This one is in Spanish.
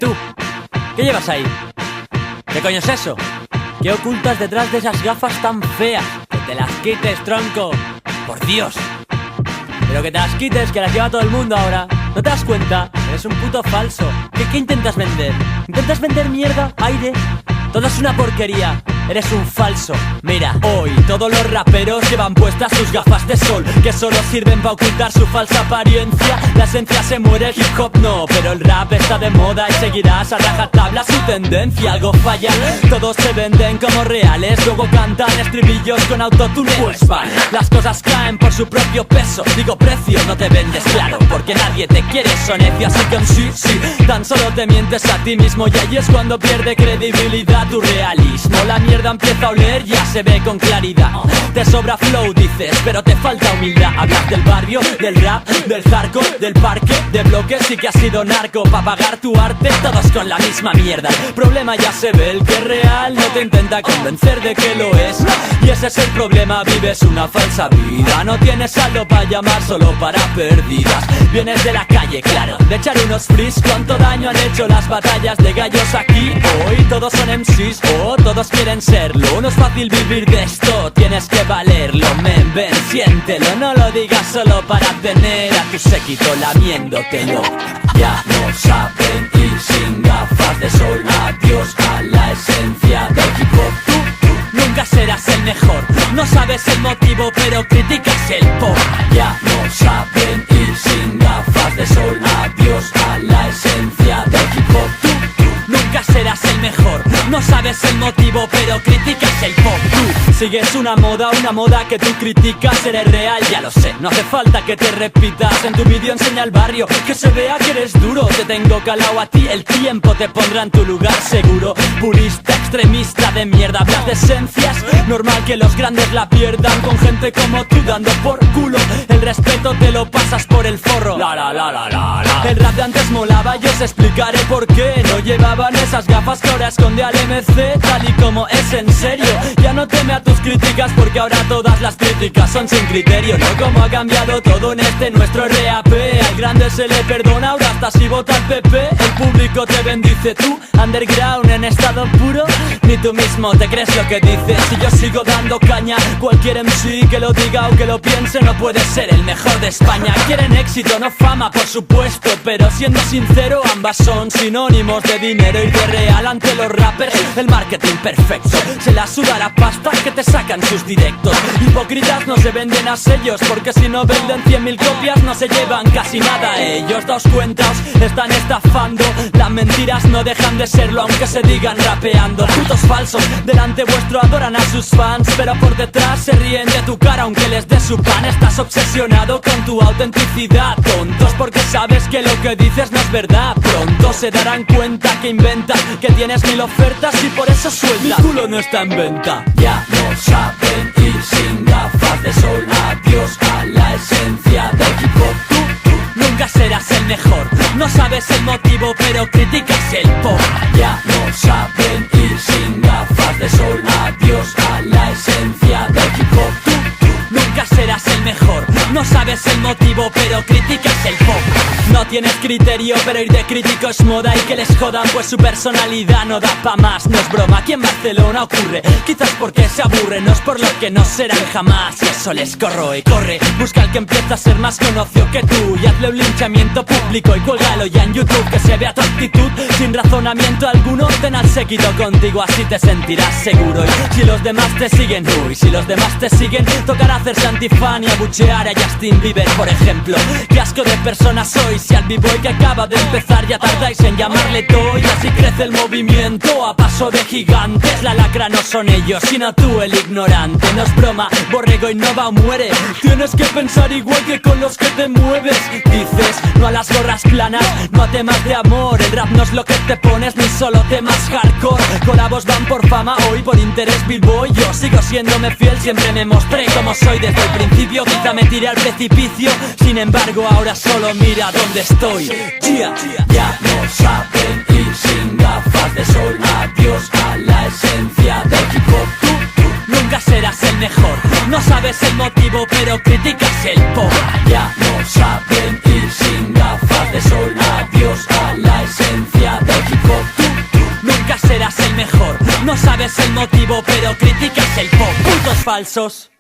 Tú, ¿qué llevas ahí? ¿Qué coño es eso? ¿Qué ocultas detrás de esas gafas tan feas? Que te las quites, tronco. Por Dios. Pero que te las quites, que las lleva todo el mundo ahora. ¿No te das cuenta? Eres un puto falso. ¿Qué intentas vender? ¿Intentas vender mierda? ¿Aire? Todo es una porquería. Eres un falso. Mira, hoy todos los raperos llevan puestas sus gafas de sol, que solo sirven para ocultar su falsa apariencia. La esencia se muere, el hip hop no, pero el rap está de moda y seguirás a rajatabla su tendencia. Algo falla, todos se venden como reales, luego cantan estribillos con autotune. Pues vale, las cosas caen por su propio peso. Digo precio, no te vendes claro, porque nadie te quiere, son necio. Así que sí, tan solo te mientes a ti mismo, y ahí es cuando pierde credibilidad tu realismo. La mierda empieza a oler, ya se ve con claridad. Te sobra flow, dices, pero te falta humildad. Hablas del barrio, del rap, del hardcore, del parque, de bloques y que has sido narco. Pa' pagar tu arte, todos con la misma mierda. El problema ya se ve, el que es real no te intenta convencer de que lo es. Y ese es el problema, vives una falsa vida. No tienes saldo para llamar, solo para perdidas. Vienes de la calle, claro, de echar unos frees. ¿Cuánto daño han hecho las batallas de gallos aquí? Hoy todos son MCs, todos quieren serlo. No es fácil vivir de esto, tienes que valerlo. Ven, siéntelo, no lo digas solo para tener a tu séquito lamiéndotelo. Ya no saben ir sin gafas de sol. Adiós a la esencia del hip hop. Tú nunca serás el mejor. No sabes el motivo, pero criticas el pop. Ya no saben ir sin gafas de sol. Adiós a la esencia del hip hop. Tú nunca serás el mejor. No sabes el motivo, pero criticas el pop. Tú sigues una moda que tú criticas. Eres real, ya lo sé, no hace falta que te repitas. En tu vídeo enseña al barrio, que se vea que eres duro. Te tengo calado a ti, el tiempo te pondrá en tu lugar seguro. Purista, extremista de mierda, hablas de esencias. Normal que los grandes la pierdan con gente como tú dando por culo. El respeto te lo pasas por el forro. El rap de antes molaba, yo os explicaré por qué. No llevaban esas gafas que ahora esconde al MC, tal y como es en serio. Ya no teme a tus críticas, porque ahora todas las críticas son sin criterio. No como ha cambiado todo en este nuestro RAP. Al grande se le perdona, ahora hasta si vota al PP. El público te bendice, tú, underground en estado puro. Ni tú mismo te crees lo que dices. Si yo sigo dando caña, cualquier MC que lo diga o que lo piense no puede ser el mejor de España. Quieren éxito, no fama, por supuesto, pero siendo sincero, ambas son sinónimos de dinero y de real. Ante los rappers, el marketing perfecto. Se la suda la pasta que te sacan sus directos. Hipócritas no se venden a sellos, porque si no venden 100.000 copias no se llevan casi nada. Ellos, daos cuenta, os están estafando. Las mentiras no dejan de serlo, aunque se digan rapeando. Putos falsos, delante vuestro adoran a sus fans, pero por detrás se ríen de tu cara aunque les des su pan. Estás obsesionado con tu autenticidad, tontos, porque sabes que lo que dices no es verdad. Pronto se darán cuenta que inventas, que tienes 1000 ofertas y por eso suelta. Mi culo no está en venta. Ya no saben ir sin gafas de sol. Adiós a la esencia del hip hop. Tú nunca serás el mejor. No sabes el motivo, pero criticas el pop. Ya no saben ir sin gafas de sol. Adiós a la esencia del hip hop. Tú nunca serás el mejor. No sabes el motivo, pero criticas el pop. No tienes criterio, pero ir de crítico es moda. Y que les jodan, pues su personalidad no da pa' más. No es broma, aquí en Barcelona ocurre. Quizás porque se aburren, no es por lo que no serán jamás. Y eso les corroe, corre. Busca al que empieza a ser más conocido que tú y hazle un linchamiento público y cuélgalo ya en YouTube. Que se vea tu actitud sin razonamiento alguno. Ten al séquito contigo, así te sentirás seguro. Y si los demás te siguen, si los demás te siguen, tocará hacerse antifan y abuchear a Justin Bieber, por ejemplo. Qué asco de persona soy, si al b-boy que acaba de empezar ya tardáis en llamarle toy. Así crece el movimiento a paso de gigantes. La lacra no son ellos, sino tú el ignorante. No es broma, borrego innova o muere. Tienes que pensar igual que con los que te mueves. Dices no a las gorras planas, no a temas de amor. El rap no es lo que te pones, ni solo temas hardcore. Colabos van por fama, hoy por interés b-boy. Yo sigo siéndome fiel, siempre me mostré como soy desde el principio. Quizá me tiré al precipicio, sin embargo ahora solo mira dónde estoy. Ya no saben ir sin gafas de sol. Adiós a la esencia del hip hop. Tú nunca serás el mejor. No sabes el motivo, pero criticas el pop. Ya no saben ir sin gafas de sol. Adiós a la esencia es el motivo, pero criticáis el pop. Putos falsos.